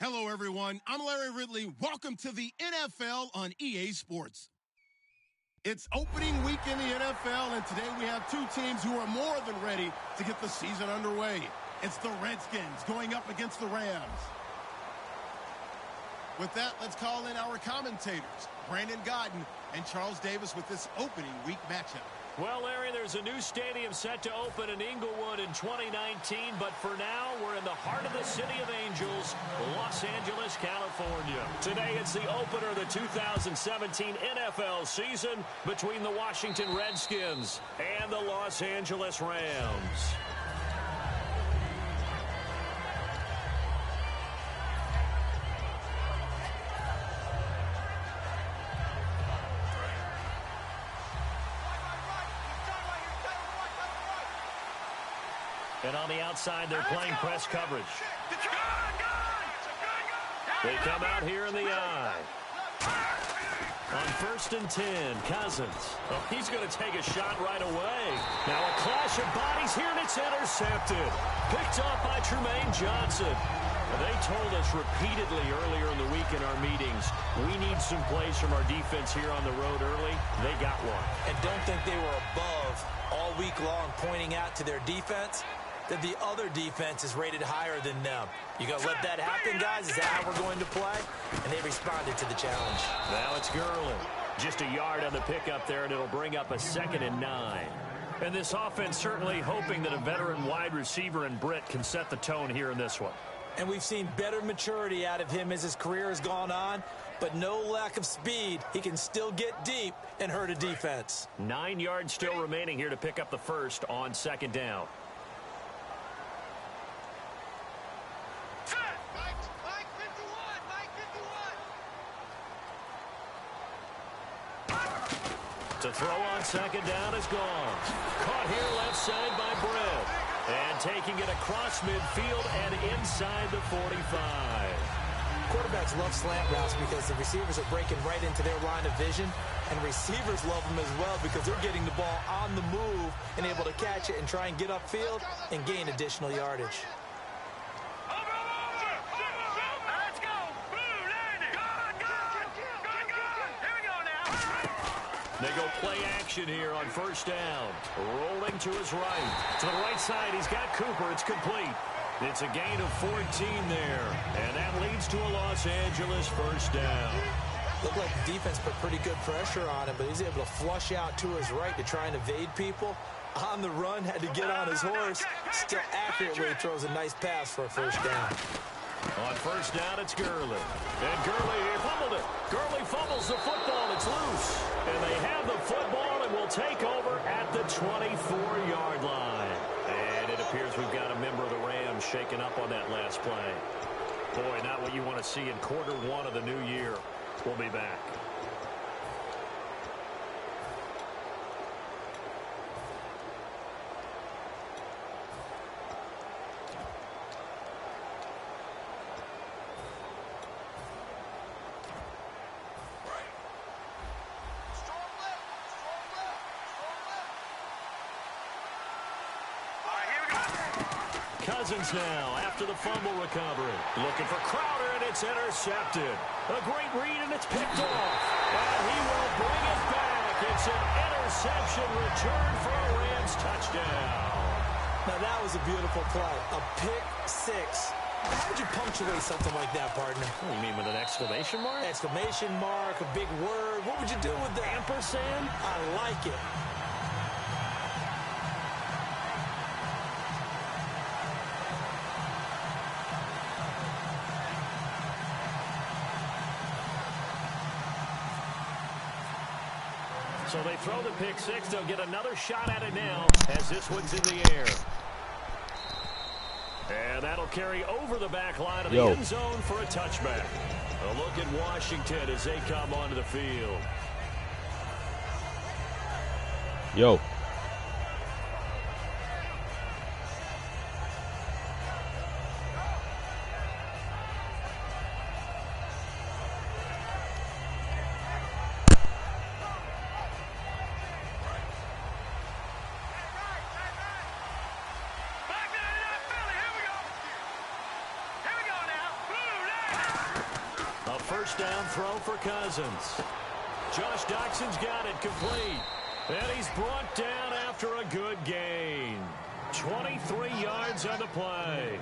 Hello, everyone. I'm Larry Ridley. Welcome to the NFL on EA Sports. It's opening week in the NFL, and today we have two teams who are more than ready to get the season underway. It's the Redskins going up against the Rams. With that, let's call in our commentators, Brandon Godden and Charles Davis, with this opening week matchup. Well, Larry, there's a new stadium set to open in Inglewood in 2019, but for now, we're in the heart of the City of Angels, Los Angeles, California. Today, it's the opener of the 2017 NFL season between the Washington Redskins and the Los Angeles Rams. And on the outside, they're playing press coverage. They come out here in the eye. On 1st and 10, Cousins. Oh, he's going to take a shot right away. Now a clash of bodies here, and it's intercepted. Picked up by Tremaine Johnson. They told us repeatedly earlier in the week in our meetings, we need some plays from our defense here on the road early. They got one. And don't think they were above all week long pointing out to their defense that the other defense is rated higher than them. You going to let that happen, guys? Is that how we're going to play? And they responded to the challenge. Now it's Gurley. Just a yard on the pickup there, and it'll bring up a 2nd and 9. And this offense certainly hoping that a veteran wide receiver in Britt can set the tone here in this one. And we've seen better maturity out of him as his career has gone on, but no lack of speed. He can still get deep and hurt a defense. 9 yards still remaining here to pick up the first on 2nd down. To throw on 2nd down is gone. Caught here left side by Britt. And taking it across midfield and inside the 45. Quarterbacks love slant routes because the receivers are breaking right into their line of vision. And receivers love them as well because they're getting the ball on the move and able to catch it and try and get upfield and gain additional yardage. They go play action here on 1st down. Rolling to his right. To the right side, he's got Cooper. It's complete. It's a gain of 14 there. And that leads to a Los Angeles 1st down. Looked like the defense put pretty good pressure on him, but he's able to flush out to his right to try and evade people. On the run, had to get on his horse. Still accurately throws a nice pass for a 1st down. On 1st down, it's Gurley. And Gurley fumbled it. Gurley fumbles the football. It's loose. And they have the football and will take over at the 24-yard line. And it appears we've got a member of the Rams shaken up on that last play. Boy, not what you want to see in quarter 1 of the new year. We'll be back. Cousins now after the fumble recovery. Looking for Crowder, and it's intercepted. A great read, and it's picked off. And he will bring it back. It's an interception return for a Rams touchdown. Now that was a beautiful play. A pick 6. How would you punctuate something like that, partner? What do you mean, with an exclamation mark? Exclamation mark, a big word. What would you do with that? Ampersand? I like it. So they throw the pick 6. They'll get another shot at it now as this one's in the air. And that'll carry over the back line of the end zone for a touchback. A look at Washington as they come onto the field. Yo. first down throw for Cousins. Josh Doxson's got it complete. And he's brought down after a good gain. 23 yards on the play.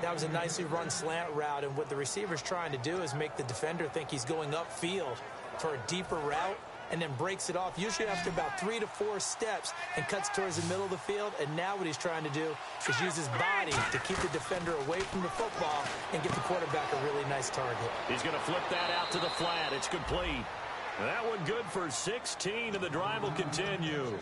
That was a nicely run slant route, and what the receiver's trying to do is make the defender think he's going upfield for a deeper route, and then breaks it off, usually after about 3 to 4 steps, and cuts towards the middle of the field. And now what he's trying to do is use his body to keep the defender away from the football and give the quarterback a really nice target. He's going to flip that out to the flat. It's complete. That one good for 16, and the drive will continue.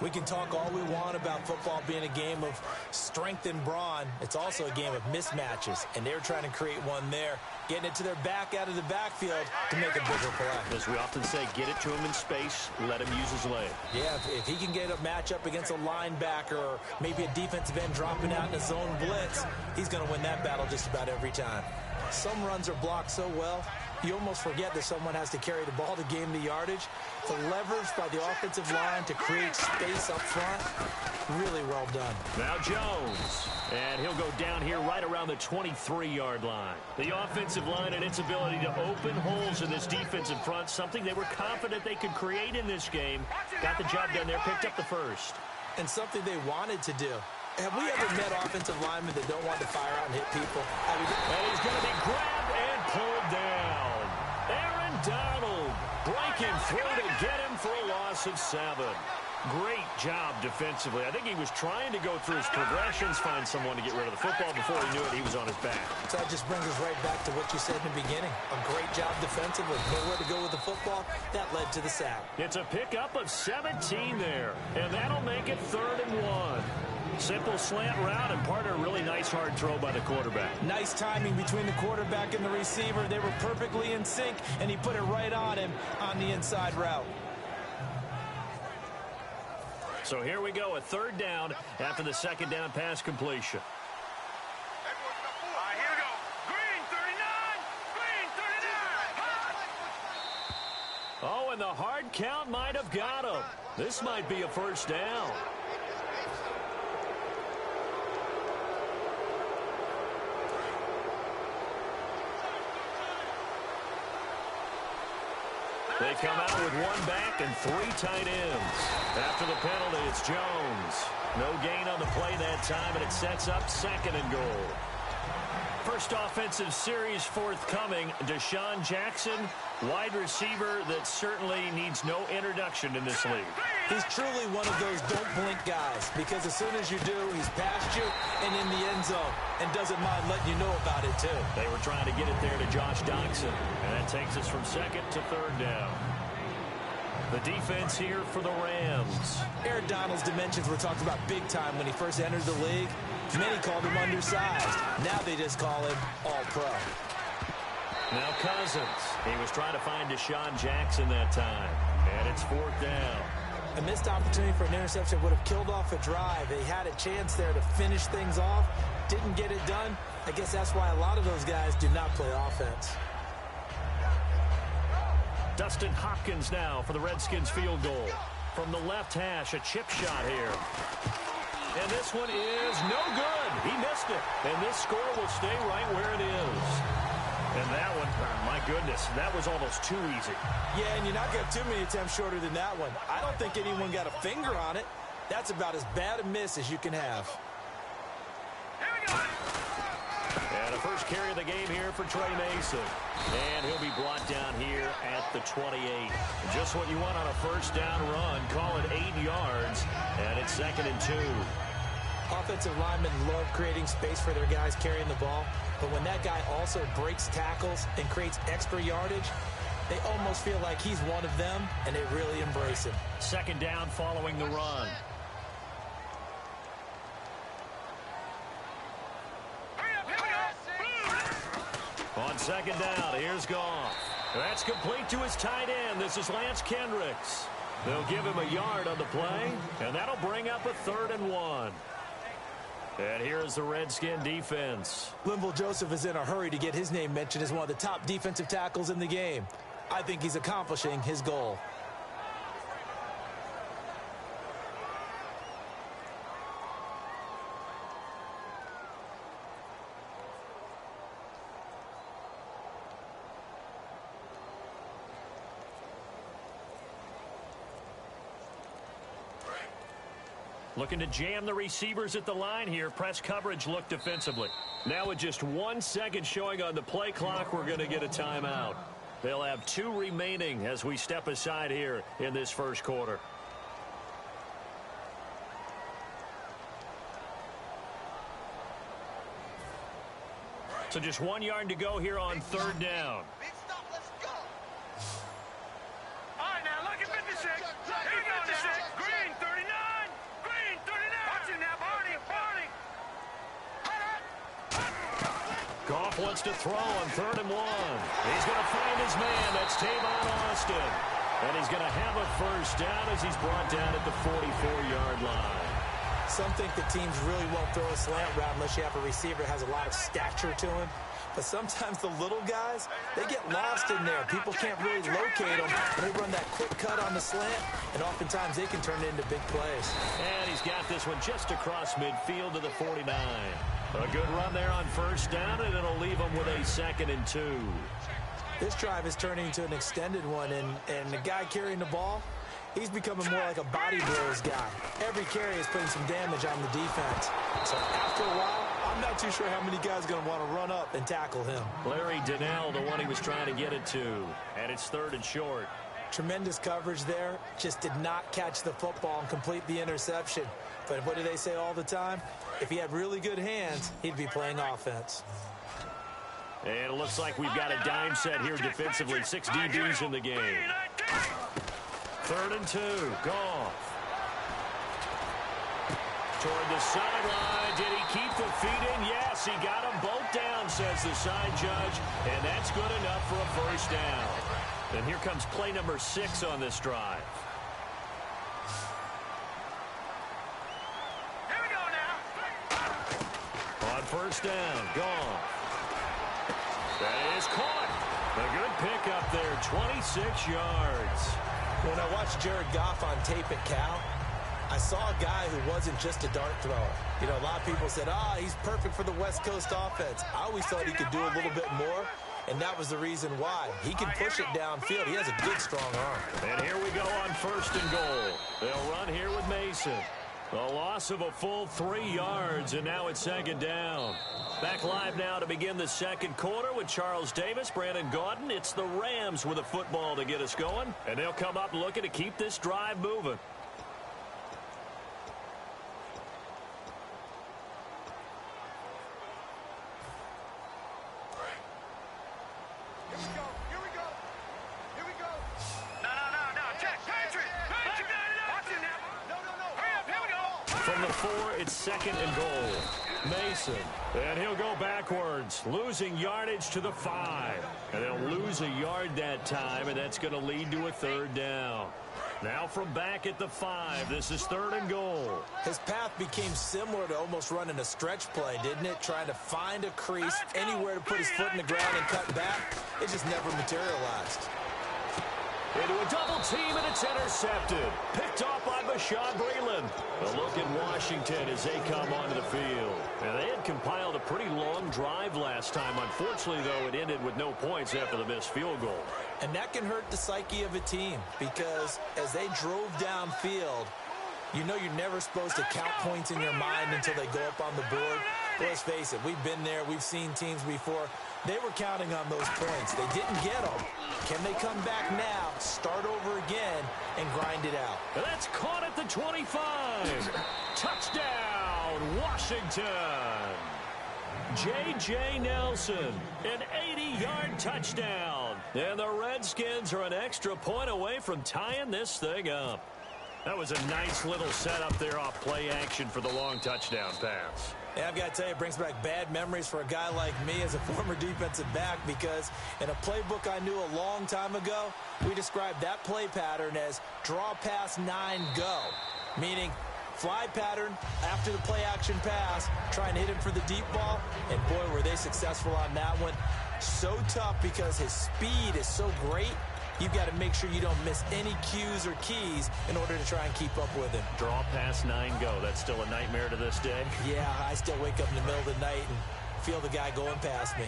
We can talk all we want about football being a game of strength and brawn. It's also a game of mismatches, and they're trying to create one there, getting it to their back out of the backfield to make a bigger play. As we often say, get it to him in space, let him use his leg. Yeah, if he can get a matchup against a linebacker or maybe a defensive end dropping out in a zone blitz, he's going to win that battle just about every time. Some runs are blocked so well, you almost forget that someone has to carry the ball to gain the yardage. The leverage by the offensive line to create space up front, really well done. Now Jones, and he'll go down here right around the 23-yard line. The offensive line and its ability to open holes in this defensive front, something they were confident they could create in this game. Got the job done there, picked up the first. And something they wanted to do. Have we ever met offensive linemen that don't want to fire out and hit people? And he's going to be grabbed and pulled down. Aaron Donald breaking through to get him for a loss of 7. Great job defensively. I think he was trying to go through his progressions, find someone to get rid of the football. Before he knew it, he was on his back. So that just brings us right back to what you said in the beginning. A great job defensively. Nowhere to go with the football. That led to the sack. It's a pickup of 17 there, and that'll make it 3rd and 1. Simple slant route, and part of a really nice hard throw by the quarterback. Nice timing between the quarterback and the receiver. They were perfectly in sync, and he put it right on him on the inside route. So here we go, a 3rd down after the 2nd down pass completion. Here we go. Green 39. Oh, and the hard count might have got him. This might be a 1st down. They come out with 1 back and 3 tight ends. After the penalty, it's Jones. No gain on the play that time, and it sets up 2nd and goal. First offensive series forthcoming. Deshaun Jackson, wide receiver that certainly needs no introduction in this league. He's truly one of those don't blink guys, because as soon as you do, he's past you and in the end zone, and doesn't mind letting you know about it too. They were trying to get it there to Josh Doxson, and that takes us from 2nd to 3rd down. The defense here for the Rams. Aaron Donald's dimensions were talked about big time when he first entered the league. Many called him undersized. Now they just call him all-pro. Now Cousins. He was trying to find Deshaun Jackson that time, and it's 4th down. A missed opportunity for an interception would have killed off a drive. They had a chance there to finish things off. Didn't get it done. I guess that's why a lot of those guys do not play offense. Dustin Hopkins now for the Redskins field goal. From the left hash, a chip shot here. And this one is no good. He missed it. And this score will stay right where it is. And that one, my goodness, that was almost too easy. Yeah, and you're not going to have too many attempts shorter than that one. I don't think anyone got a finger on it. That's about as bad a miss as you can have. Here we go. And a first carry of the game here for Trey Mason. And he'll be brought down here at the 28. Just what you want on a 1st down run. Call it 8 yards. And it's 2nd and 2. Offensive linemen love creating space for their guys carrying the ball. But when that guy also breaks tackles and creates extra yardage, they almost feel like he's one of them, and they really embrace him. 2nd down following the run. On 2nd down, here's Goff. That's complete to his tight end. This is Lance Kendricks. They'll give him a yard on the play, and that'll bring up a 3rd and 1. And here's the Redskin defense. Linval Joseph is in a hurry to get his name mentioned as one of the top defensive tackles in the game. I think he's accomplishing his goal. Looking to jam the receivers at the line here. Press coverage look defensively. Now with just 1 second showing on the play clock, we're going to get a timeout. They'll have 2 remaining as we step aside here in this first quarter. So just 1 yard to go here on third down. Big stop, let's go. All right, now look at 56. Here we go, 56. Green, 39. Green, 39. Watch it now, Barney. Goff wants to throw on 3rd and 1. He's going to find his man. That's Tavon Austin. And he's going to have a first down as he's brought down at the 44-yard line. Some think the teams really won't throw a slant route unless you have a receiver that has a lot of stature to him. But sometimes the little guys, they get lost in there. People can't really locate them. They run that quick cut on the slant, and oftentimes they can turn it into big plays. And he's got this one just across midfield to the 49. A good run there on first down, and it'll leave him with a 2nd and 2. This drive is turning into an extended one, and the guy carrying the ball, he's becoming more like a body blows guy. Every carry is putting some damage on the defense. So after a while, I'm not too sure how many guys are going to want to run up and tackle him. Larry Donnell, the one he was trying to get it to. And it's 3rd and short. Tremendous coverage there. Just did not catch the football and complete the interception. But what do they say all the time? If he had really good hands, he'd be playing offense. And it looks like we've got a dime set here defensively. 6 DBs in the game. 3rd and 2. Goff. Toward the sideline. Did he keep the feet in? Yes, he got them both down, says the side judge. And that's good enough for a first down. And here comes play number 6 on this drive. Here we go now. On first down, Goff. That is caught. A good pickup there, 26 yards. When I watched Jared Goff on tape at Cal, I saw a guy who wasn't just a dart thrower. You know, a lot of people said, he's perfect for the West Coast offense. I always thought he could do a little bit more, and that was the reason why. He can push it downfield. He has a good, strong arm. And here we go on 1st and goal. They'll run here with Mason. A loss of a full 3 yards, and now it's 2nd down. Back live now to begin the second quarter with Charles Davis, Brandon Gaudin. It's the Rams with a football to get us going, and they'll come up looking to keep this drive moving. From the 4, it's 2nd and goal. Mason, and he'll go backwards, losing yardage to the 5. And they'll lose a yard that time, and that's going to lead to a 3rd down. Now from back at the 5, this is 3rd and goal. His path became similar to almost running a stretch play, didn't it? Trying to find a crease, anywhere to put his foot in the ground and cut back. It just never materialized. Into a double team, and it's intercepted. Picked off by Bashaud Breeland. A look at Washington as they come onto the field. And they had compiled a pretty long drive last time. Unfortunately, though, it ended with no points after the missed field goal. And that can hurt the psyche of a team because as they drove downfield, you know you're never supposed to count points in your mind until they go up on the board. But let's face it, we've been there. We've seen teams before. They were counting on those points. They didn't get them. Can they come back now, start over again, and grind it out? That's caught at the 25. Touchdown, Washington. J.J. Nelson, an 80-yard touchdown. And the Redskins are an extra point away from tying this thing up. That was a nice little setup there off play action for the long touchdown pass. Yeah, I've got to tell you, it brings back bad memories for a guy like me as a former defensive back because in a playbook I knew a long time ago, we described that play pattern as draw pass 9 go, meaning fly pattern after the play action pass, trying to hit him for the deep ball, and boy, were they successful on that one. So tough because his speed is so great. You've got to make sure you don't miss any cues or keys in order to try and keep up with him. Draw pass 9 go. That's still a nightmare to this day? Yeah, I still wake up in the middle of the night and feel the guy going past me.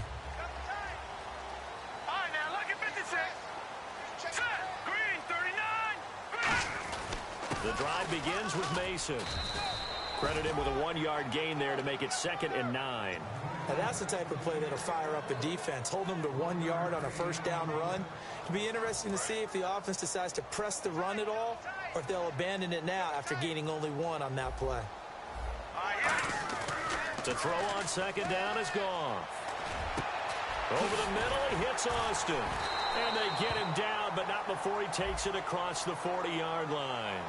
All right, now look at 56. Set. Green, 39. Green. The drive begins with Mason. Credit him with a 1-yard gain there to make it 2nd and 9. Now that's the type of play that'll fire up a defense. Hold them to 1 yard on a first down run. It'll be interesting to see if the offense decides to press the run at all or if they'll abandon it now after gaining only 1 on that play. To throw on 2nd down is gone. Over the middle, he hits Austin. And they get him down, but not before he takes it across the 40-yard line.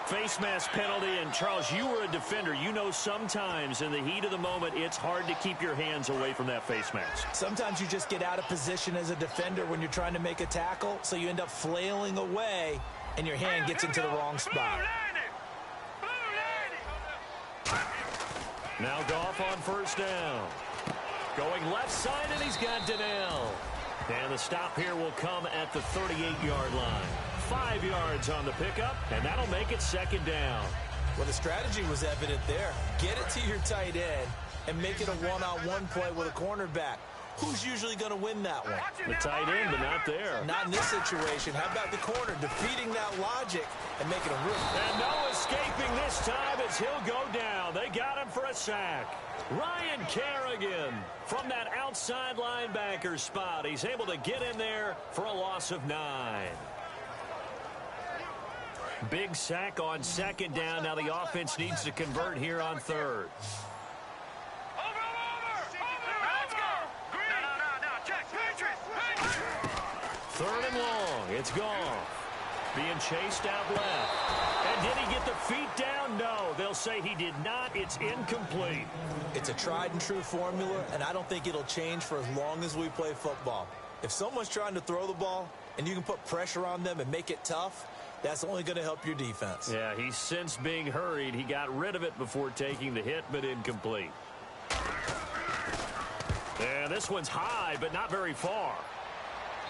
Face mask penalty, and Charles, you were a defender. You know sometimes in the heat of the moment, it's hard to keep your hands away from that face mask. Sometimes you just get out of position as a defender when you're trying to make a tackle, so you end up flailing away, and your hand gets into the wrong spot. Now Goff on 1st down. Going left side, and he's got Donnell. And the stop here will come at the 38-yard line. 5 yards on the pickup, and that'll make it 2nd down. Well, the strategy was evident there. Get it to your tight end and make it a one-on-one play with a cornerback. Who's usually going to win that one? The tight end, but not there. Not in this situation. How about the corner defeating that logic and making a rip? And no escaping this time as he'll go down. They got him for a sack. Ryan Kerrigan from that outside linebacker spot. He's able to get in there for a loss of 9. Big sack on 2nd down. Now the offense needs to convert here on 3rd. Third and long. It's gone. Being chased out left. And did he get the feet down? No. They'll say he did not. It's incomplete. It's a tried and true formula, and I don't think it'll change for as long as we play football. If someone's trying to throw the ball and you can put pressure on them and make it tough, that's only going to help your defense. Yeah, he's since being hurried. He got rid of it before taking the hit, but incomplete. And this one's high, but not very far.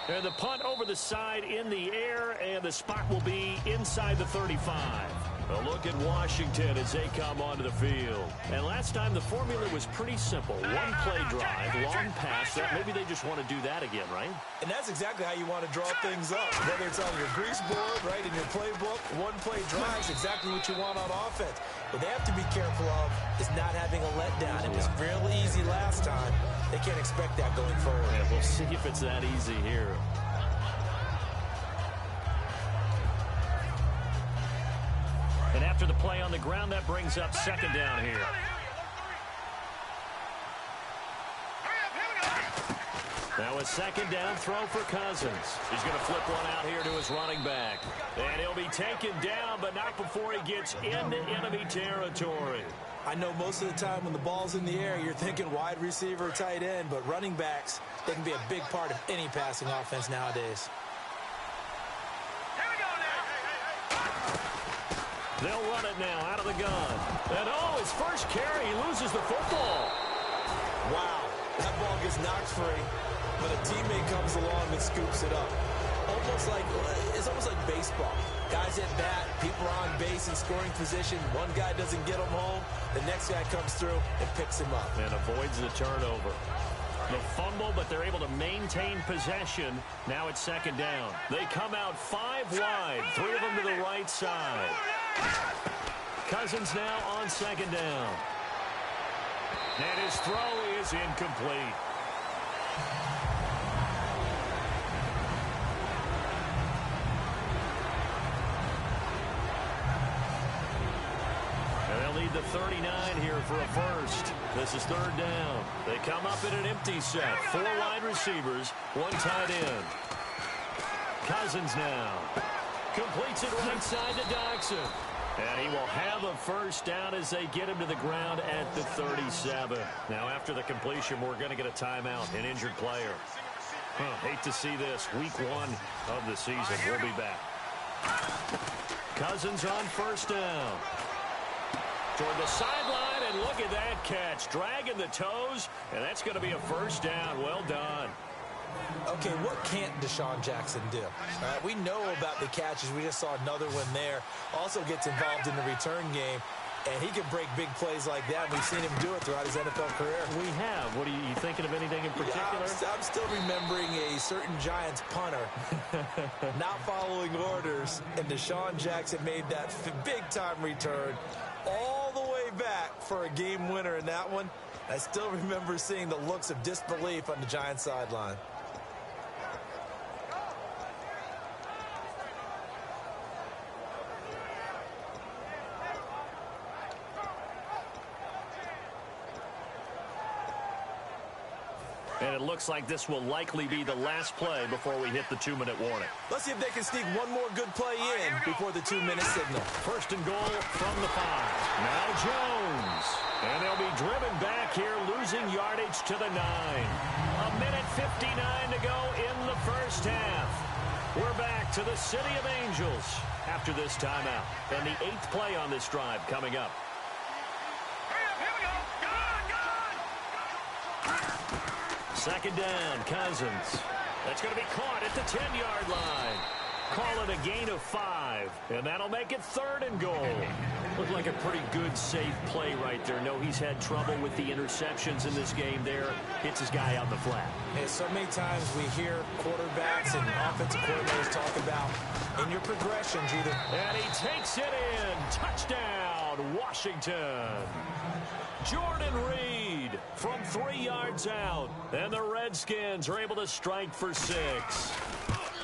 And the punt over the side in the air, and the spot will be inside the 35. A look at Washington as they come onto the field. And last time the formula was pretty simple. One play drive, long pass. Maybe they just want to do that again, right? And that's exactly how you want to draw things up. Whether it's on your grease board, right, in your playbook, one play drive is exactly what you want on offense. What they have to be careful of is not having a letdown. It was really easy last time. They can't expect that going forward. Yeah, we'll see if it's that easy here. And after the play on the ground, that brings up 2nd down here. Now a 2nd down throw for Cousins. He's going to flip one out here to his running back. And he'll be taken down, but not before he gets into enemy territory. I know most of the time when the ball's in the air, you're thinking wide receiver, tight end, but running backs, they can be a big part of any passing offense nowadays. They'll run it now out of the gun. And his first carry, he loses the football. Wow, that ball gets knocked free, but a teammate comes along and scoops it up. It's almost like baseball. Guys at bat, people are on base in scoring position. One guy doesn't get him home, the next guy comes through and picks him up. And avoids the turnover. The fumble, but they're able to maintain possession. Now it's 2nd down. They come out 5 wide, 3 of them to the right side. Cousins now on 2nd down. And his throw is incomplete. And they'll need the 39 here for a first. This is 3rd down. They come up in an empty set. 4 wide receivers, 1 tight end. Cousins now. Completes it right side to Doxson. And he will have a first down as they get him to the ground at the 37. Now, after the completion, we're going to get a timeout, an injured player. Hate to see this. Week 1 of the season. We'll be back. Cousins on 1st down. Toward the sideline, and look at that catch. Dragging the toes, and that's going to be a first down. Well done. Okay, what can't Deshaun Jackson do? We know about the catches. We just saw another one there. Also gets involved in the return game. And he can break big plays like that. We've seen him do it throughout his NFL career. We have. What are you thinking of anything in particular? Yeah, I'm still remembering a certain Giants punter not following orders, and Deshaun Jackson made that big-time return all the way back for a game winner in that one. I still remember seeing the looks of disbelief on the Giants sideline. And it looks like this will likely be the last play before we hit the 2-minute warning. Let's see if they can sneak one more good play in before the 2-minute signal. First and goal from the 5. Now Jones. And they'll be driven back here, losing yardage to the 9. A minute 59 to go in the first half. We're back to the City of Angels after this timeout. And the 8th play on this drive coming up. Second down, Cousins. That's going to be caught at the 10-yard line. Call it a gain of 5, and that'll make it 3rd and goal. Looked like a pretty good, safe play right there. No, he's had trouble with the interceptions in this game there. Hits his guy out in the flat. And so many times we hear quarterbacks and offensive coordinators talk about in your progressions either. And he takes it in. Touchdown, Washington. Jordan Reed from 3 yards out. And the Redskins are able to strike for 6.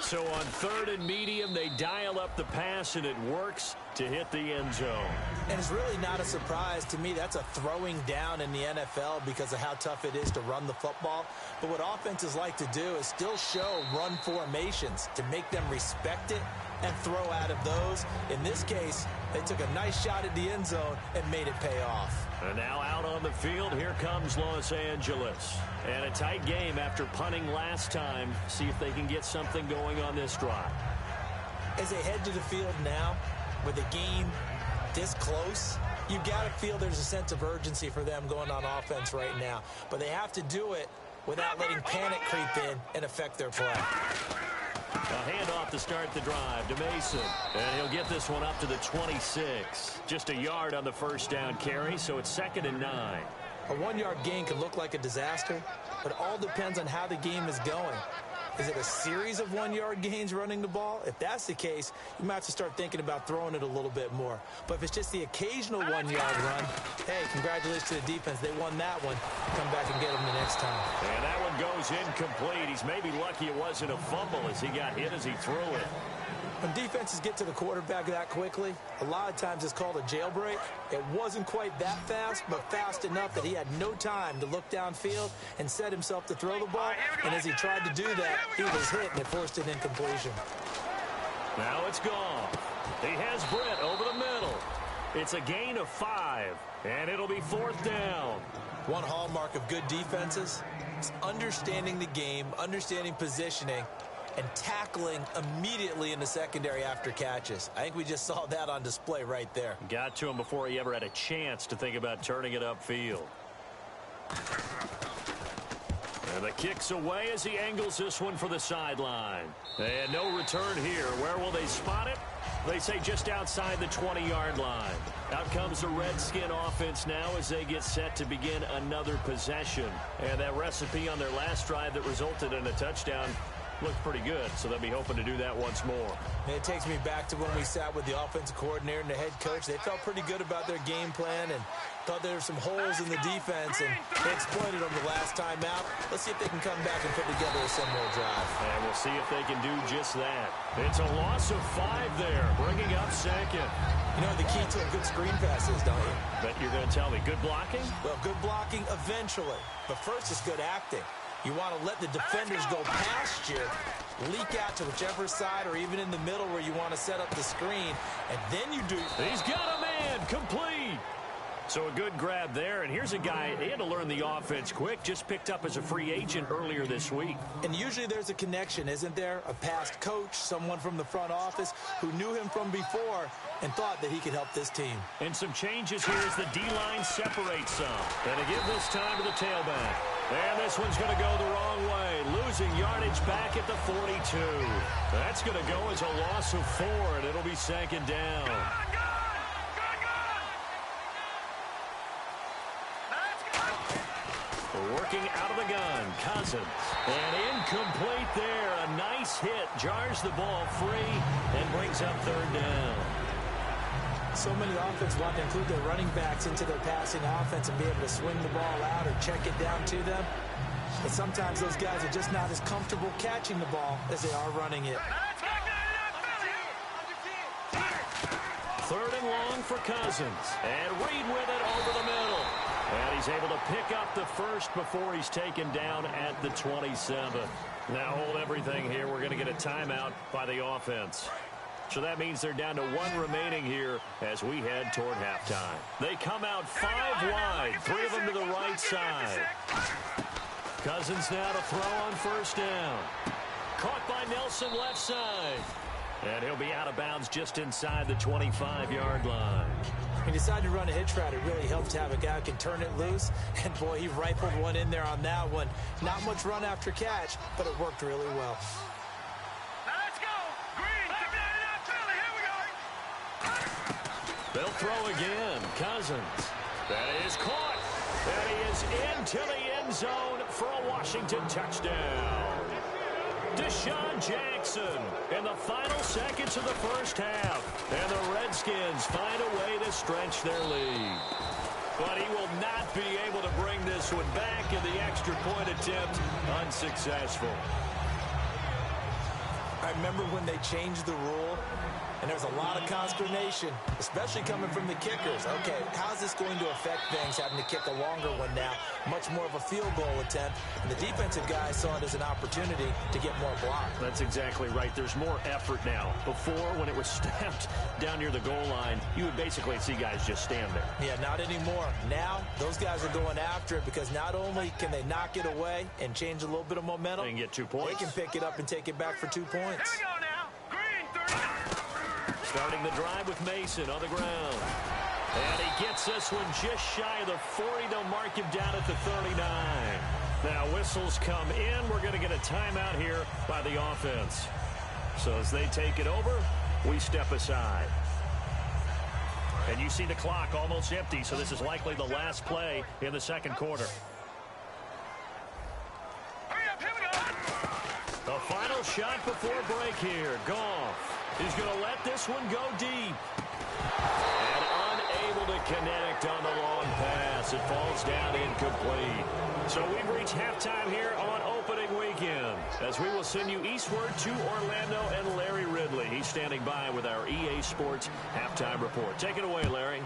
So on 3rd and medium, they dial up the pass, and it works to hit the end zone. And it's really not a surprise to me. That's a throwing down in the NFL because of how tough it is to run the football. But what offenses like to do is still show run formations to make them respect it and throw out of those. In this case, they took a nice shot at the end zone and made it pay off. And now out on the field, here comes Los Angeles. And a tight game after punting last time. See if they can get something going on this drive. As they head to the field now, with a game this close, you've got to feel there's a sense of urgency for them going on offense right now. But they have to do it without letting panic creep in and affect their play. A handoff to start the drive to Mason. And he'll get this one up to the 26. Just a yard on the first down carry, so it's 2nd and 9. A 1-yard gain can look like a disaster, but it all depends on how the game is going. Is it a series of 1-yard gains running the ball? If that's the case, you might have to start thinking about throwing it a little bit more. But if it's just the occasional 1-yard run, hey, congratulations to the defense. They won that one. Come back and get them the next time. And that one goes incomplete. He's maybe lucky it wasn't a fumble as he got hit as he threw it. When defenses get to the quarterback that quickly, a lot of times it's called a jailbreak. It wasn't quite that fast, but fast enough that he had no time to look downfield and set himself to throw the ball. And as he tried to do that, he was hit and it forced an incompletion. Now it's gone. He has Britt over the middle. It's a gain of 5, and it'll be 4th down. One hallmark of good defenses is understanding the game, understanding positioning, and tackling immediately in the secondary after catches. I think we just saw that on display right there. Got to him before he ever had a chance to think about turning it upfield. And the kick's away as he angles this one for the sideline. And no return here. Where will they spot it? They say just outside the 20-yard line. Out comes the Redskin offense now as they get set to begin another possession. And that recipe on their last drive that resulted in a touchdown looked pretty good, so they'll be hoping to do that once more. And it takes me back to when we sat with the offensive coordinator and the head coach. They felt pretty good about their game plan and thought there were some holes in the defense, and they exploited them the last time out. Let's see if they can come back and put together a similar drive. And we'll see if they can do just that. It's a loss of 5 there, bringing up 2nd. You know the key to a good screen pass is, don't you? Bet you're going to tell me. Good blocking? Well, good blocking eventually, but first it's good acting. You want to let the defenders go past you, leak out to whichever side or even in the middle where you want to set up the screen, and then you do. He's got a man, complete. So a good grab there, and here's a guy, he had to learn the offense quick, just picked up as a free agent earlier this week. And usually there's a connection, isn't there? A past coach, someone from the front office who knew him from before and thought that he could help this team. And some changes here as the D-line separates some. And to give this time to the tailback. And this one's going to go the wrong way, losing yardage back at the 42. That's going to go as a loss of 4, and it'll be 2nd down. looking out of the gun. Cousins. And incomplete there. A nice hit. Jars the ball free and brings up third down. So many offenses want to include their running backs into their passing offense and be able to swing the ball out or check it down to them. But sometimes those guys are just not as comfortable catching the ball as they are running it. Third and long for Cousins. And Reed with it over the middle. And he's able to pick up the first before he's taken down at the 27. Now hold everything here. We're going to get a timeout by the offense. So that means they're down to one remaining here as we head toward halftime. They come out 5 wide, 3 of them to the right side. Cousins now to throw on first down. Caught by Nelson left side. And he'll be out of bounds just inside the 25-yard line. He decided to run a hitch route. It really helps to have a guy who can turn it loose. And, boy, he rifled one in there on that one. Not much run after catch, but it worked really well. Now let's go. Green, Philly, here we go. They'll throw again. Cousins. That is caught. And he is into the end zone for a Washington touchdown. Deshaun Jackson in the final seconds of the first half. And the Redskins find a way to stretch their lead. But he will not be able to bring this one back in the extra point attempt. Unsuccessful. I remember when they changed the rule, and there was a lot of consternation, especially coming from the kickers. Okay, how's this going to affect things, having to kick a longer one now? Much more of a field goal attempt. And the defensive guys saw it as an opportunity to get more block. That's exactly right. There's more effort now. Before, when it was snapped down near the goal line, you would basically see guys just stand there. Yeah, not anymore. Now, those guys are going after it because not only can they knock it away and change a little bit of momentum, they can get 2 points. They can pick it up and take it back for 2 points. Here we go now. Green, 39. Starting the drive with Mason on the ground. And he gets this one just shy of the 40. They'll mark him down at the 39. Now whistles come in. We're going to get a timeout here by the offense. So as they take it over, we step aside. And you see the clock almost empty, so this is likely the last play in the second quarter. Hurry up, here we go. The final shot before break here. Goff. He's going to let this one go deep. And unable to connect on the long pass. It falls down incomplete. So we've reached halftime here on opening weekend, as we will send you eastward to Orlando and Larry Ridley. He's standing by with our EA Sports halftime report. Take it away, Larry.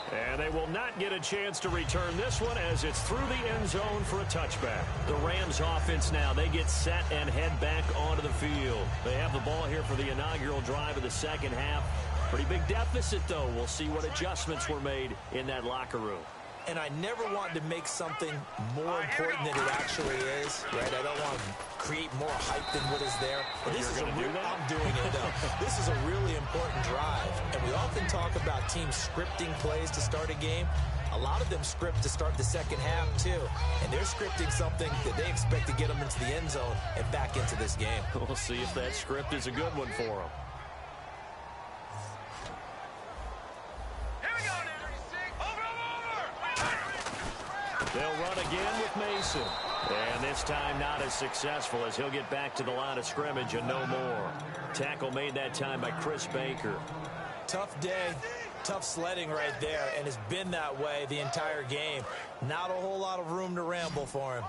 And they will not get a chance to return this one as it's through the end zone for a touchback. The Rams offense now, they get set and head back onto the field. They have the ball here for the inaugural drive of the second half. Pretty big deficit, though. We'll see what adjustments were made in that locker room. And I never want to make something more important than it actually is, right? I don't want to create more hype than what is there. But this is I'm doing it, though. This is a really important drive. And we often talk about teams scripting plays to start a game. A lot of them script to start the second half, too. And they're scripting something that they expect to get them into the end zone and back into this game. We'll see if that script is a good one for them. They'll run again with Mason. And this time not as successful as he'll get back to the line of scrimmage and no more. Tackle made that time by Chris Baker. Tough day, tough sledding right there, and it's been that way the entire game. Not a whole lot of room to ramble for him.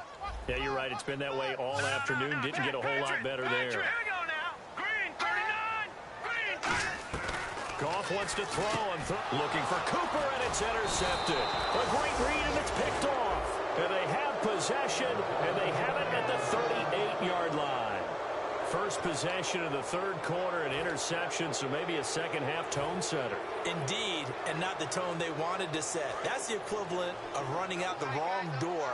Yeah, you're right. It's been that way all afternoon. Didn't get a whole lot better there. Goff wants to throw and looking for Cooper, and it's intercepted. A great read, and it's picked off. And they have possession, and they have it at the 38-yard line. First possession of the third quarter, an interception, so maybe a second-half tone setter. Indeed, and not the tone they wanted to set. That's the equivalent of running out the wrong door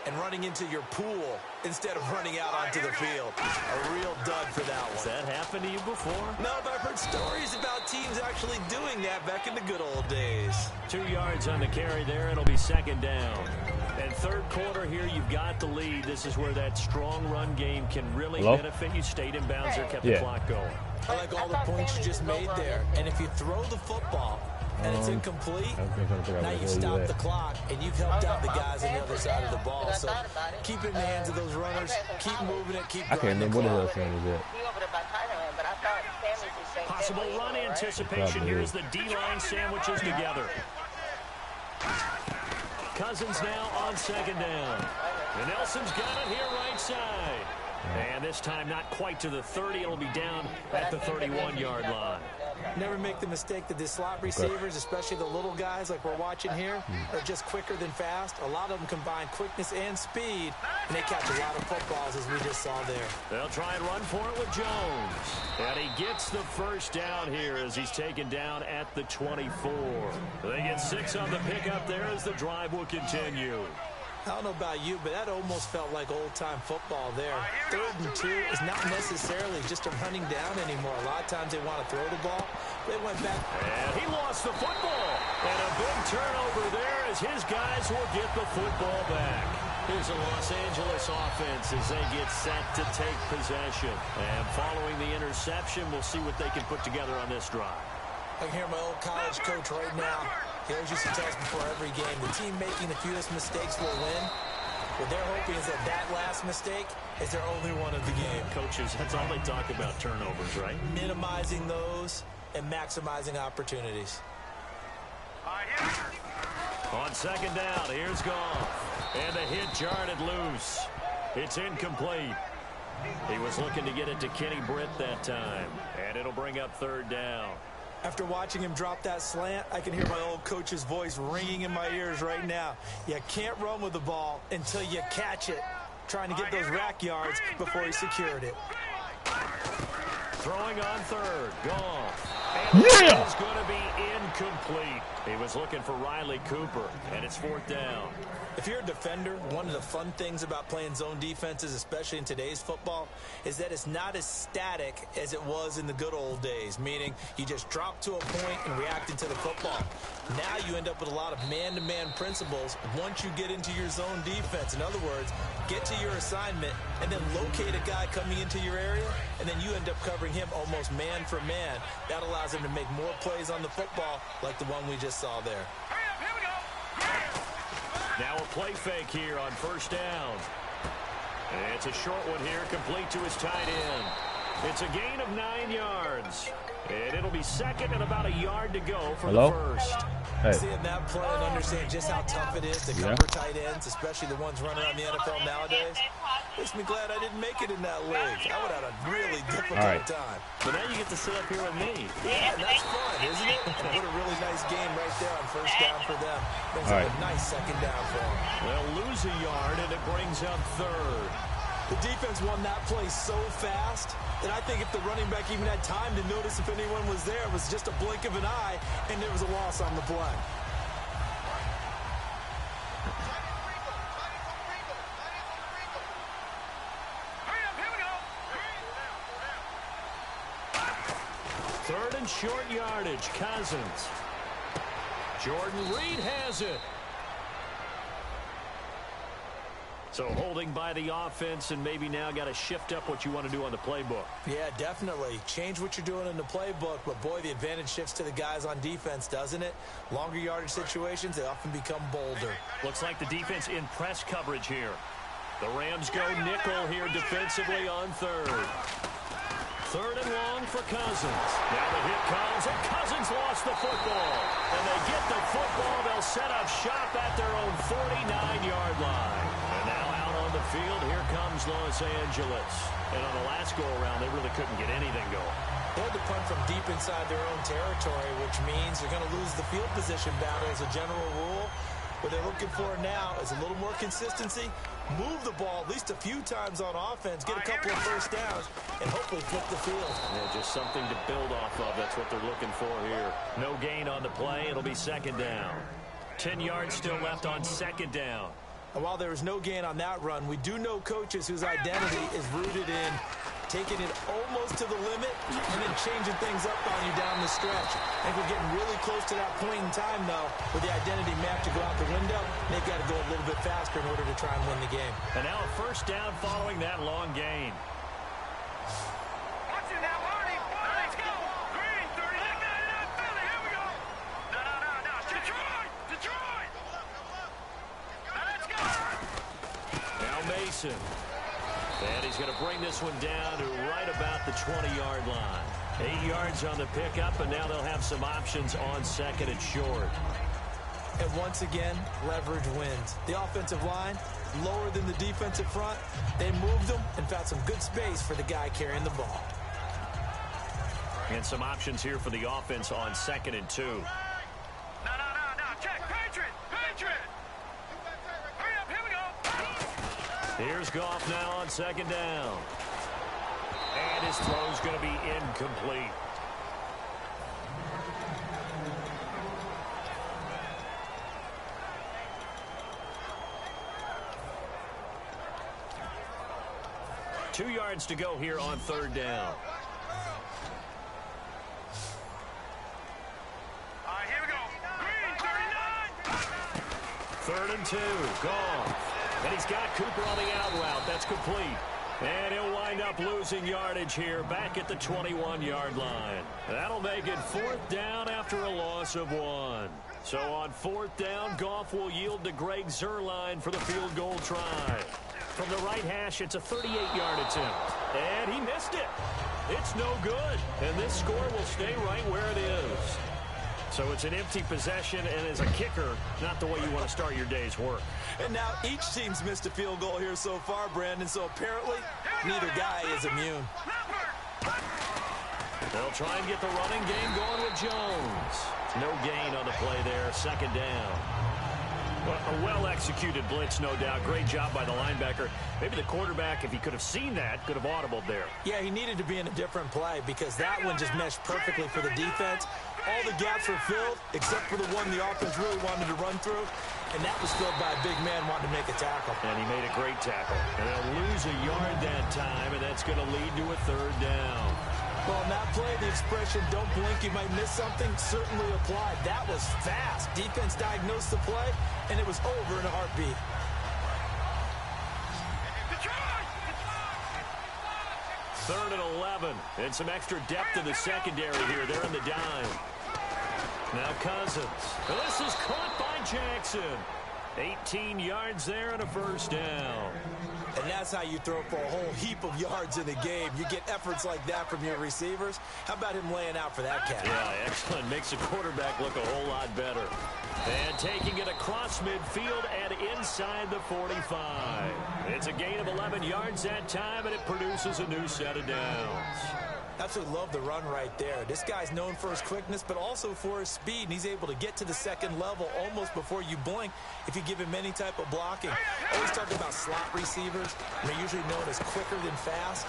and running into your pool instead of running out onto the field. A real dud for that one. Has that happened to you before? No, but I've heard stories about teams actually doing that back in the good old days. 2 yards on the carry there. It'll be second down. And third quarter here, you've got the lead. This is where that strong run game can really benefit you. Stayed in bounds or kept the clock going. I like all the points you just made there. And if you throw the football, and it's incomplete. Now you stop the clock, and you've helped out the guys on the other side of the ball. So keep it in the hands of those runners. Keep moving it. Keep grinding the clock. Possible run anticipation here as the D-line sandwiches together. Cousins now on second down. And Nelson's got it here right side. And this time not quite to the 30. It'll be down at the 31-yard line. Never make the mistake that the slot receivers, especially the little guys like we're watching here, are just quicker than fast. A lot of them combine quickness and speed, and they catch a lot of footballs, as we just saw there. They'll try and run for it with Jones. And he gets the first down here as he's taken down at the 24. They get 6 on the pickup there as the drive will continue. I don't know about you, but that almost felt like old-time football there. 3rd and 2 is not necessarily just a running down anymore. A lot of times they want to throw the ball. They went back. And he lost the football. And a big turnover there as his guys will get the football back. Here's the Los Angeles offense as they get set to take possession. And following the interception, we'll see what they can put together on this drive. I can hear my old college coach right now. He always used to tell us before every game, the team making the fewest mistakes will win. What they're hoping is that last mistake is their only one of the game. Coaches, that's all they talk about, turnovers, right? Minimizing those and maximizing opportunities. On second down, here's Goff. And the hit jarred loose. It's incomplete. He was looking to get it to Kenny Britt that time. And it'll bring up 3rd down. After watching him drop that slant, I can hear my old coach's voice ringing in my ears right now. You can't run with the ball until you catch it. Trying to get those rack yards before he secured it. Throwing on 3rd, Goff. And it's going to be incomplete. He was looking for Riley Cooper, and it's 4th down. If you're a defender, one of the fun things about playing zone defenses, especially in today's football, is that it's not as static as it was in the good old days, meaning you just drop to a point and react into the football. Now you end up with a lot of man-to-man principles once you get into your zone defense. In other words, get to your assignment and then locate a guy coming into your area, and then you end up covering him almost man for man. That allows him to make more plays on the football like the one we just saw there. Now a play fake here on 1st down. And it's a short one here, complete to his tight end. It's a gain of 9 yards. And it'll be 2nd and about a yard to go for the first. Hey. Seeing that play and understand just how tough it is to cover tight ends, especially the ones running around the NFL nowadays, makes me glad I didn't make it in that league. I would have had a really difficult time. But now you get to sit up here with me. Yeah, that's fun, isn't it? What a really nice game right there on 1st down for them. Brings up a nice 2nd down for them. They'll lose a yard, and it brings up 3rd. The defense won that play so fast that I think if the running back even had time to notice if anyone was there, it was just a blink of an eye, and there was a loss on the play. Third and short yardage, Cousins. Jordan Reed has it. So holding by the offense, and maybe now got to shift up what you want to do on the playbook. Yeah, definitely. Change what you're doing in the playbook, but boy, the advantage shifts to the guys on defense, doesn't it? Longer yardage situations, they often become bolder. Looks like the defense in press coverage here. The Rams go nickel here defensively on 3rd. 3rd and long for Cousins. Now the hit comes, and Cousins lost the football. And they get the football. They'll set up shop at their own 49-yard line. And now out on the field, here comes Los Angeles. And on the last go-around, they really couldn't get anything going. They had to punt from deep inside their own territory, which means they're going to lose the field position battle as a general rule. What they're looking for now is a little more consistency, move the ball at least a few times on offense, get a couple of 1st downs, and hopefully flip the field. Yeah, just something to build off of. That's what they're looking for here. No gain on the play. It'll be 2nd down. 10 yards still left on 2nd down. And while there was no gain on that run, we do know coaches whose identity is rooted in taking it almost to the limit and then changing things up on you down the stretch. I think we're getting really close to that point in time, though, where the identity map to go out the window. They've got to go a little bit faster in order to try and win the game. And now a 1st down following that long gain. Watch it now, Marty. Let's go. Green, 30. Here we go. Jackson. And he's going to bring this one down to right about the 20-yard line. 8 yards on the pickup, and now they'll have some options on second and short. And once again, leverage wins. The offensive line, lower than the defensive front. They moved them and found some good space for the guy carrying the ball. And some options here for the offense on second and 2. No. Check. Patriot. Hurry up. Here we go. Here's Goff now on second down. And his throw's going to be incomplete. Two yards to go here on third down. All right, here we go. Green, 39. 3rd and 2. Goff. And he's got Cooper on the out route. That's complete. And he'll wind up losing yardage here back at the 21-yard line. That'll make it 4th down after a loss of 1. So on 4th down, Goff will yield to Greg Zuerlein for the field goal try. From the right hash, it's a 38-yard attempt. And he missed it. It's no good. And this score will stay right where it is. So it's an empty possession, and as a kicker, not the way you want to start your day's work. And now each team's missed a field goal here so far, Brandon, so apparently neither guy is immune. They'll try and get the running game going with Jones. No gain on the play there, 2nd down. Well, a well-executed blitz, no doubt. Great job by the linebacker. Maybe the quarterback, if he could have seen that, could have audibled there. Yeah, he needed to be in a different play because that one just meshed perfectly for the defense. All the gaps were filled except for the one the offense really wanted to run through, and that was filled by a big man wanting to make a tackle. And he made a great tackle. And they'll lose a yard that time, and that's going to lead to a 3rd down. Well, in that play, the expression, don't blink, you might miss something, certainly applied. That was fast. Defense diagnosed the play, and it was over in a heartbeat. 3rd and 11. And some extra depth in the secondary here. They're in the dime. Now Cousins. And this is caught by Jackson. 18 yards there and a 1st down. And that's how you throw for a whole heap of yards in the game. You get efforts like that from your receivers. How about him laying out for that catch? Yeah, excellent. Makes the quarterback look a whole lot better. And taking it across midfield and inside the 45. It's a gain of 11 yards that time, and it produces a new set of downs. Absolutely love the run right there. This guy's known for his quickness, but also for his speed, and he's able to get to the 2nd level almost before you blink if you give him any type of blocking. Always talk about slot receivers. They're usually known as quicker than fast.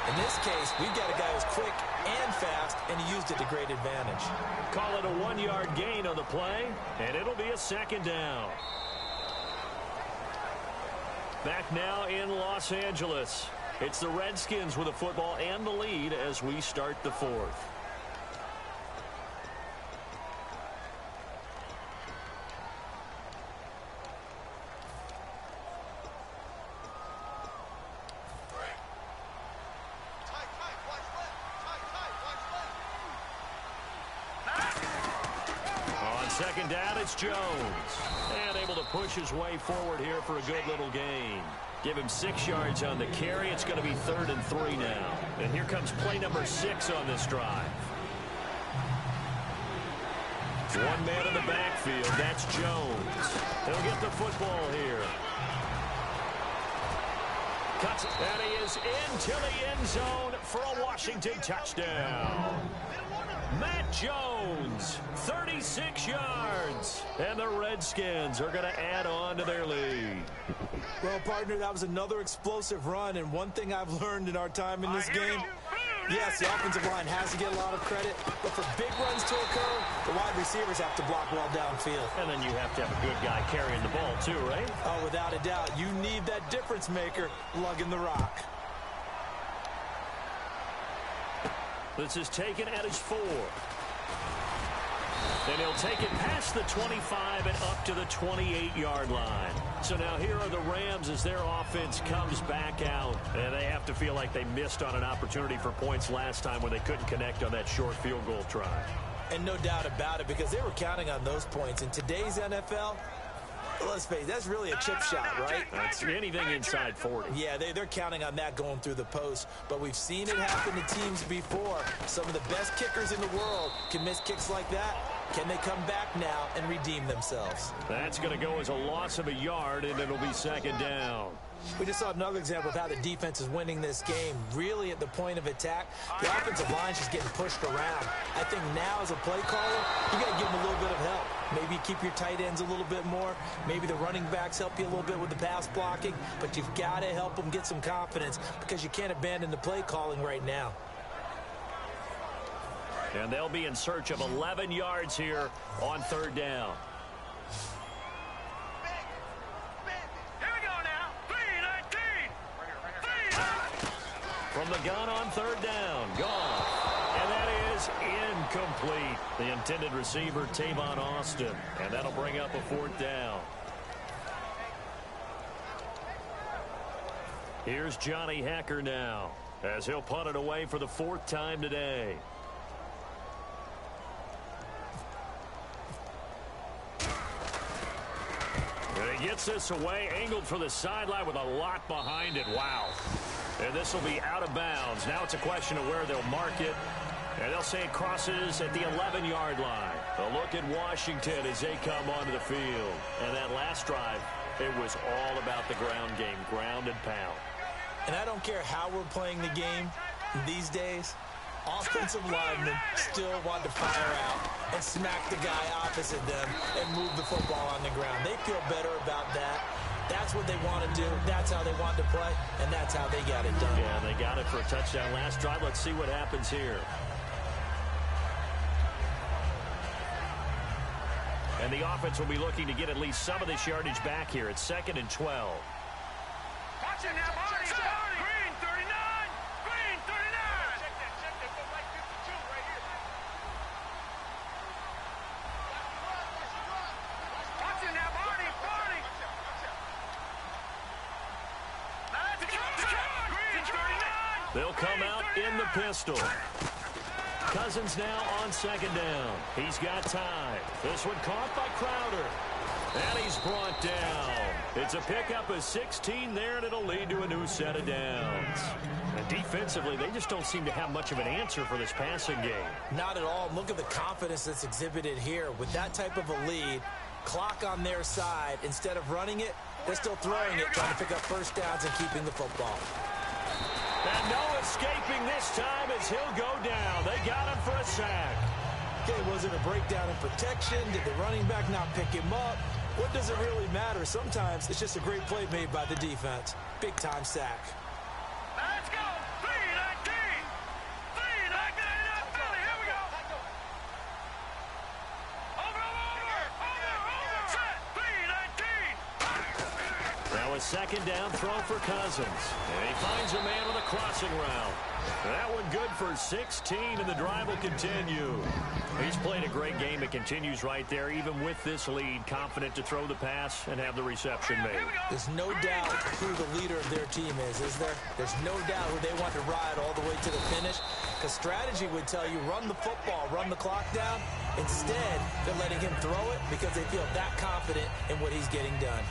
In this case, we've got a guy who's quick and fast, and he used it to great advantage. Call it a 1-yard gain on the play, and it'll be a 2nd down. Back now in Los Angeles. It's the Redskins with the football and the lead as we start the 4th. On 2nd down, it's Jones. And able to push his way forward here for a good little gain. Give him 6 yards on the carry. It's going to be 3rd and 3 now. And here comes play number 6 on this drive. One man in the backfield. That's Jones. He'll get the football here. Cuts it. And he is into the end zone for a Washington touchdown. Matt Jones, 36 yards. And the Redskins are going to add on to their lead. Well, partner, that was another explosive run, and one thing I've learned in our time in this game, yes, the offensive line has to get a lot of credit, but for big runs to occur, the wide receivers have to block well downfield. And then you have to have a good guy carrying the ball too, right? Oh, without a doubt. You need that difference maker lugging the rock. This is taken at his 4. And he'll take it past the 25 and up to the 28-yard line. So now here are the Rams as their offense comes back out. And they have to feel like they missed on an opportunity for points last time when they couldn't connect on that short field goal try. And no doubt about it, because they were counting on those points. In today's NFL, Let's face it, that's really a chip shot, right? That's anything inside 40. Yeah, they're counting on that going through the post. But we've seen it happen to teams before. Some of the best kickers in the world can miss kicks like that. Can they come back now and redeem themselves? That's going to go as a loss of a yard, and it'll be second down. We just saw another example of how the defense is winning this game. Really at the point of attack, the offensive line's just getting pushed around. I think now as a play caller, you got to give them a little bit of help. Maybe keep your tight ends a little bit more. Maybe the running backs help you a little bit with the pass blocking. But you've got to help them get some confidence because you can't abandon the play calling right now. And they'll be in search of 11 yards here on third down. From the gun on third down, gone. And that is incomplete. The intended receiver, Tavon Austin. And that'll bring up a fourth down. Here's Johnny Hacker now, as he'll punt it away for the fourth time today. And he gets this away, angled for the sideline with a lot behind it. Wow. And this will be out of bounds. Now it's a question of where they'll mark it. And they'll say it crosses at the 11-yard line. A look at Washington as they come onto the field. And that last drive, it was all about the ground game, ground and pound. And I don't care how we're playing the game these days, offensive linemen still want to fire out and smack the guy opposite them and move the football on the ground. They feel better about that. That's what they want to do. That's how they want to play, and that's how they got it done. Yeah, they got it for a touchdown last drive. Let's see what happens here. And the offense will be looking to get at least some of this yardage back here. It's 2nd and 12. Watching now, Marty. Green 39. Green 39. Check that. Go right 52 right here. Watching now, Marty. Green 39. They'll come out in the pistol. Cousins now on second down. He's got time. This one caught by Crowder. And he's brought down. It's a pickup of 16 there, and it'll lead to a new set of downs. And defensively, they just don't seem to have much of an answer for this passing game. Not at all. Look at the confidence that's exhibited here. With that type of a lead, clock on their side, instead of running it, they're still throwing it, trying to pick up first downs and keeping the football. And no escaping this time as he'll go down. They got him for a sack. Okay, was it a breakdown in protection? Did the running back not pick him up? What does it really matter? Sometimes it's just a great play made by the defense. Big-time sack. Let's go. 3-19. 3-19. Philly. Here we go. Over. Set. 3-19. Now a second down throw for Cousins. And he finds a man with a crossing route. That one good for 16, and the drive will continue. He's played a great game. It continues right there, even with this lead. Confident to throw the pass and have the reception made. There's no doubt who the leader of their team is there? There's no doubt who they want to ride all the way to the finish. Because strategy would tell you, run the football, run the clock down. Instead, they're letting him throw it because they feel that confident in what he's getting done.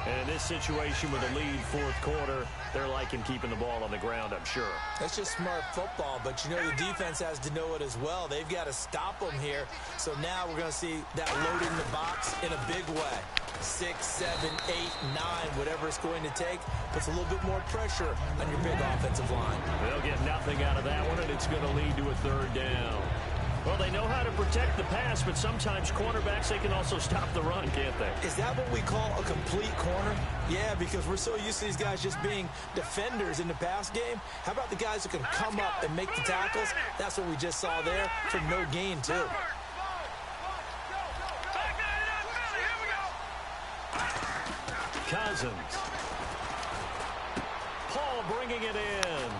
And in this situation with a lead fourth quarter, they're liking keeping the ball on the ground, I'm sure. That's just smart football, but you know the defense has to know it as well. They've got to stop them here. So now we're going to see that loading the box in a big way. 6, 7, 8, 9, whatever it's going to take, puts a little bit more pressure on your big offensive line. They'll get nothing out of that one, and it's going to lead to a third down. Well, they know how to protect the pass, but sometimes cornerbacks, they can also stop the run, can't they? Is that what we call a complete corner? Yeah, because we're so used to these guys just being defenders in the pass game. How about the guys who can come up and make the tackles? That's what we just saw there for no gain, too. Cousins. Paul bringing it in.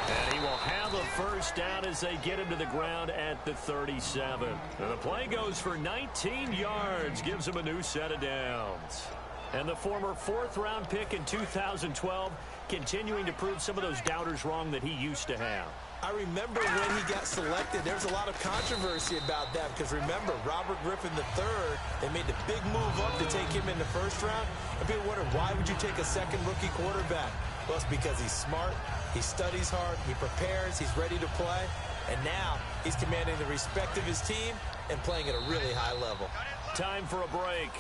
And he will have a first down as they get him to the ground at the 37. And the play goes for 19 yards, gives him a new set of downs. And the former fourth-round pick in 2012 continuing to prove some of those doubters wrong that he used to have. I remember when he got selected, there was a lot of controversy about that because remember, Robert Griffin III, they made the big move up to take him in the first round. And people wondered, why would you take a second rookie quarterback? Well, it's because he's smart, he studies hard, he prepares, he's ready to play. And now he's commanding the respect of his team and playing at a really high level. Time for a break.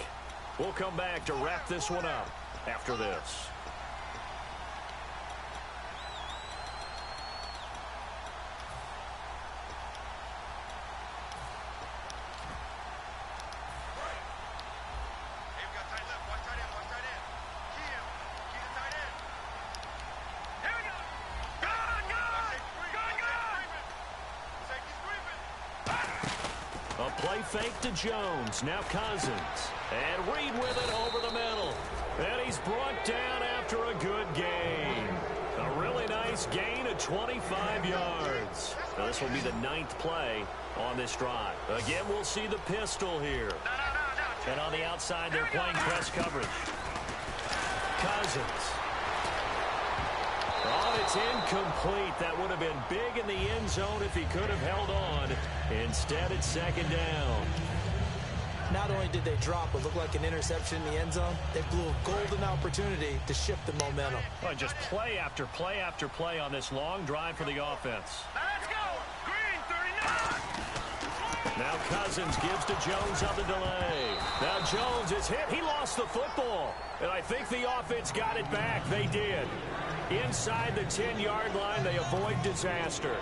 We'll come back to wrap this one up after this. Play fake to Jones. Now Cousins. And Reed with it over the middle. And he's brought down after a good gain. A really nice gain of 25 yards. Now this will be the 9th play on this drive. Again, we'll see the pistol here. And on the outside, they're playing press coverage. Cousins. Oh, it's incomplete. That would have been big in the end zone if he could have held on. Instead, it's second down. Not only did they drop what looked like an interception in the end zone, they blew a golden opportunity to shift the momentum. Well, just play after play after play on this long drive for the offense. Let's go! Green 39! Now Cousins gives to Jones on the delay. Now Jones is hit. He lost the football. And I think the offense got it back. They did. Inside the 10-yard line, they avoid disaster.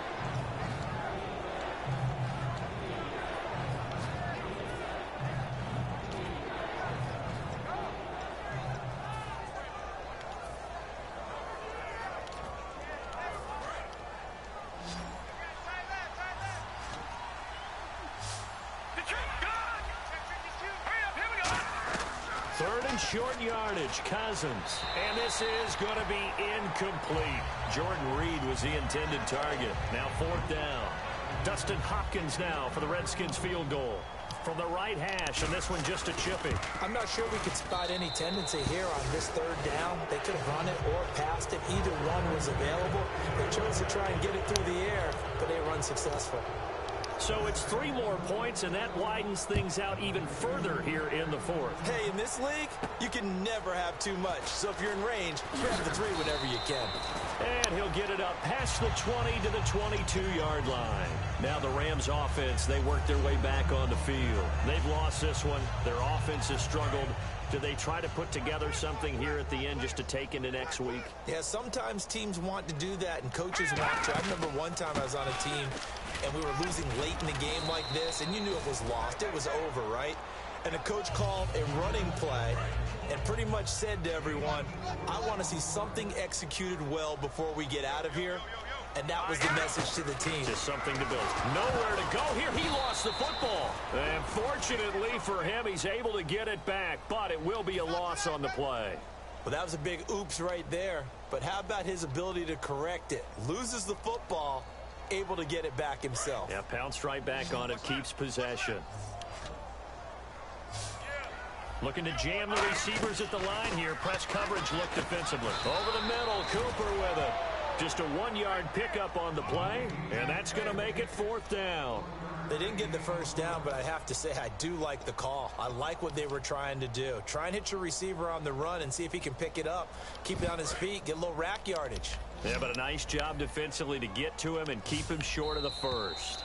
Third and short yardage, Cousins. And this is going to be incomplete. Jordan Reed was the intended target. Now 4th down. Dustin Hopkins now for the Redskins field goal. From the right hash, and this one just a chipping. I'm not sure we could spot any tendency here on this 3rd down. They could have run it or passed it. Either one was available. They chose to try and get it through the air, but they were unsuccessful. So it's 3 more points, and that widens things out even further here in the 4th. Hey, in this league, you can never have too much. So if you're in range, grab the 3 whenever you can. And he'll get it up past the 20 to the 22-yard line. Now the Rams offense, they work their way back on the field. They've lost this one. Their offense has struggled. Do they try to put together something here at the end just to take into next week? Yeah, sometimes teams want to do that, and coaches want to. I remember one time I was on a team, and we were losing late in the game like this, and you knew it was lost. It was over, right? And the coach called a running play and pretty much said to everyone, I want to see something executed well before we get out of here. And that was the message to the team. Just something to build. Nowhere to go here. He lost the football. And fortunately for him, he's able to get it back, but it will be a loss on the play. Well, that was a big oops right there. But how about his ability to correct it? Loses the football, able to get it back himself. Yeah, pounced right back on it, keeps possession. Looking to jam the receivers at the line here. Press coverage look defensively. Over the middle, Cooper with it. Just a 1-yard pickup on the play, and that's going to make it 4th down. They didn't get the first down, but I have to say I do like the call. I like what they were trying to do. Try and hit your receiver on the run and see if he can pick it up. Keep it on his feet, get a little rack yardage. Yeah, but a nice job defensively to get to him and keep him short of the first.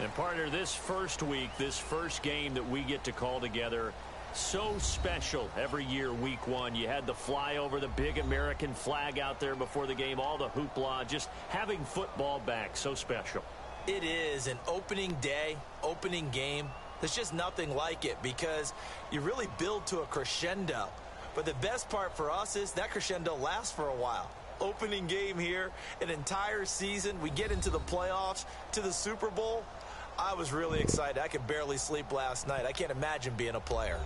And partner, this first week, this first game that we get to call together, so special every year, week 1. You had the flyover, the big American flag out there before the game, all the hoopla, just having football back, so special. It is an opening day, opening game. There's just nothing like it because you really build to a crescendo. But the best part for us is that crescendo lasts for a while. Opening game here, an entire season. We get into the playoffs, to the Super Bowl. I was really excited. I could barely sleep last night. I can't imagine being a player.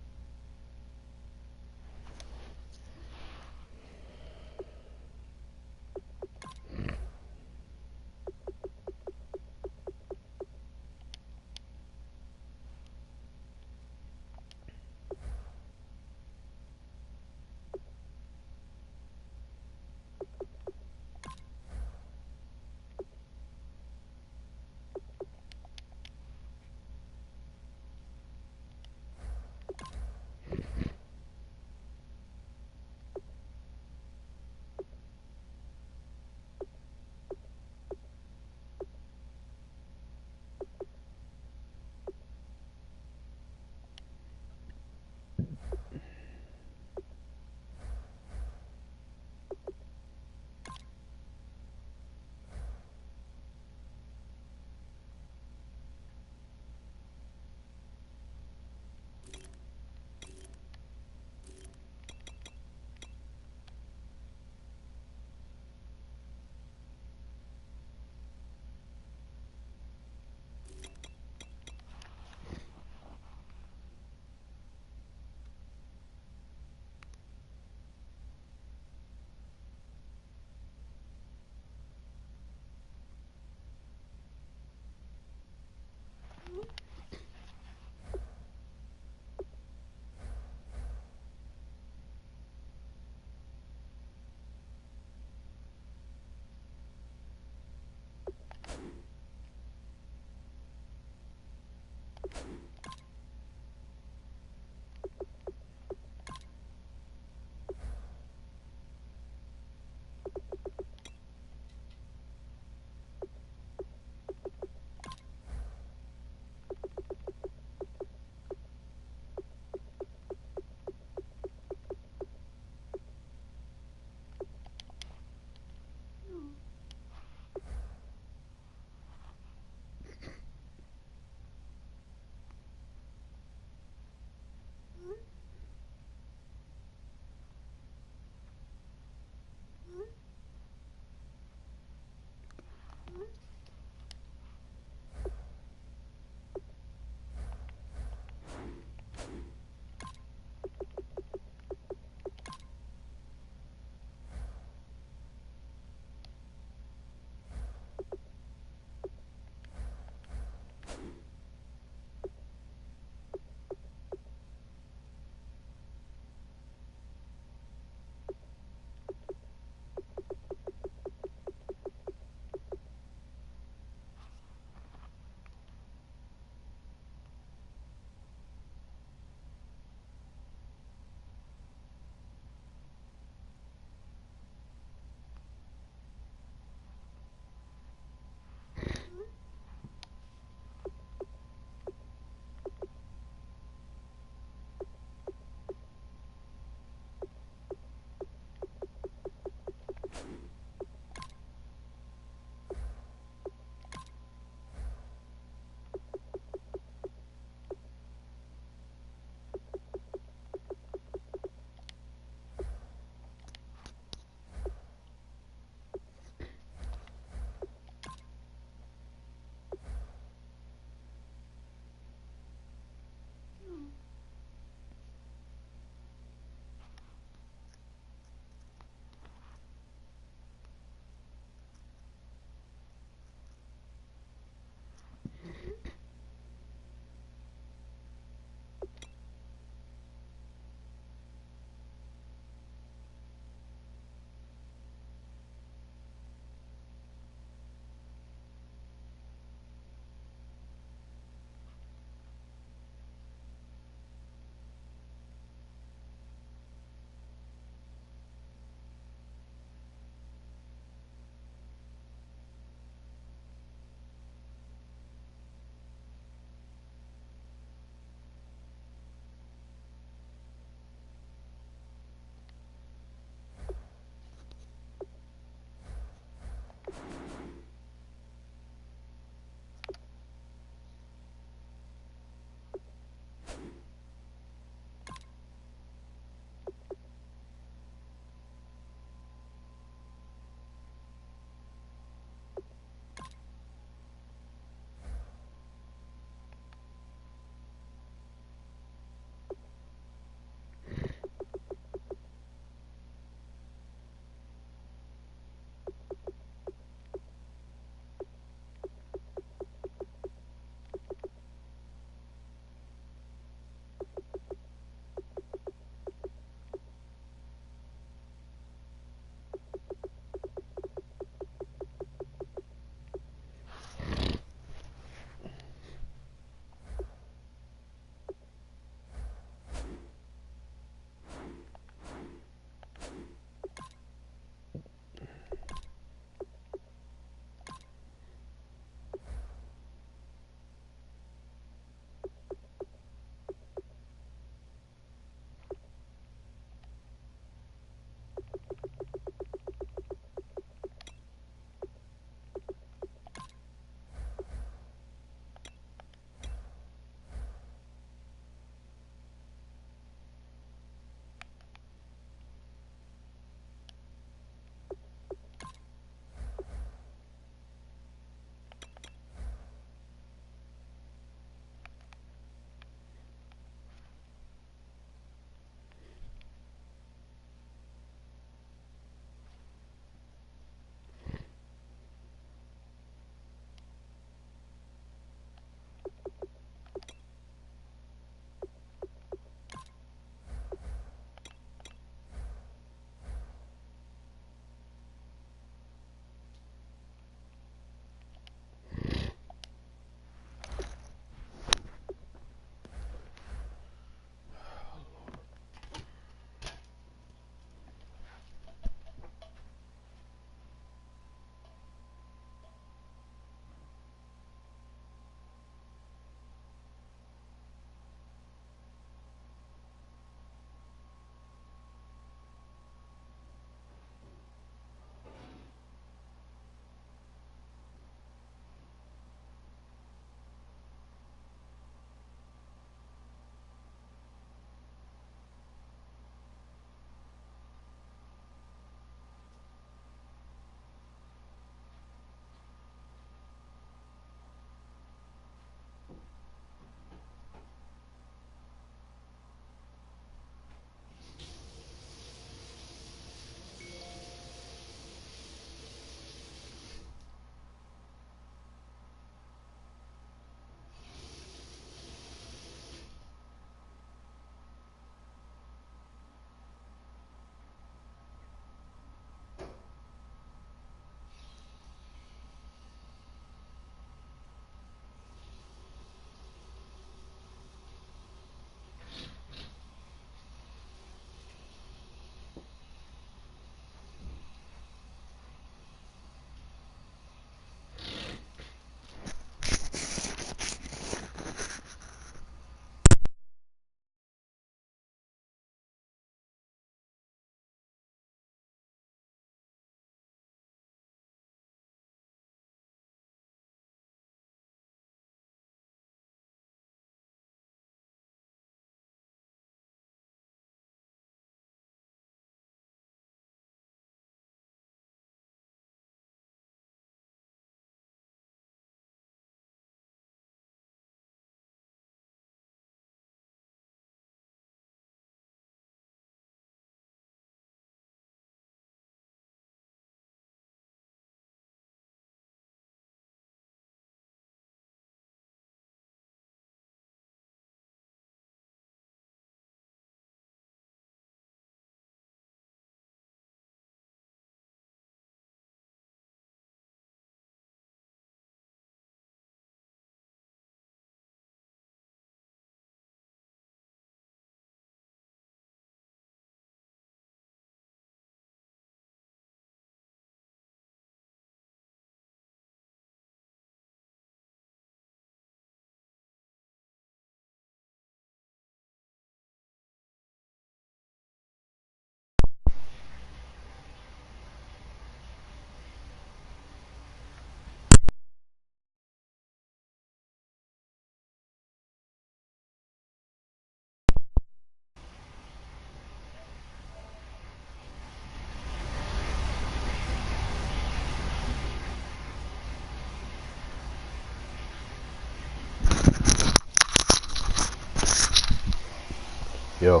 Yo.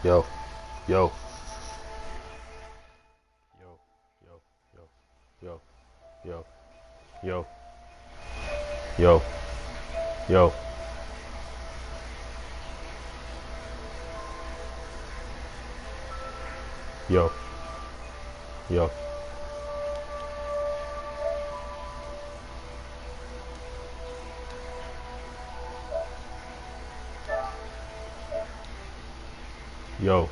Yo. Yo. Yo. Yo. Yo. Yo. Yo. Yo. Yo. Yo. Yo.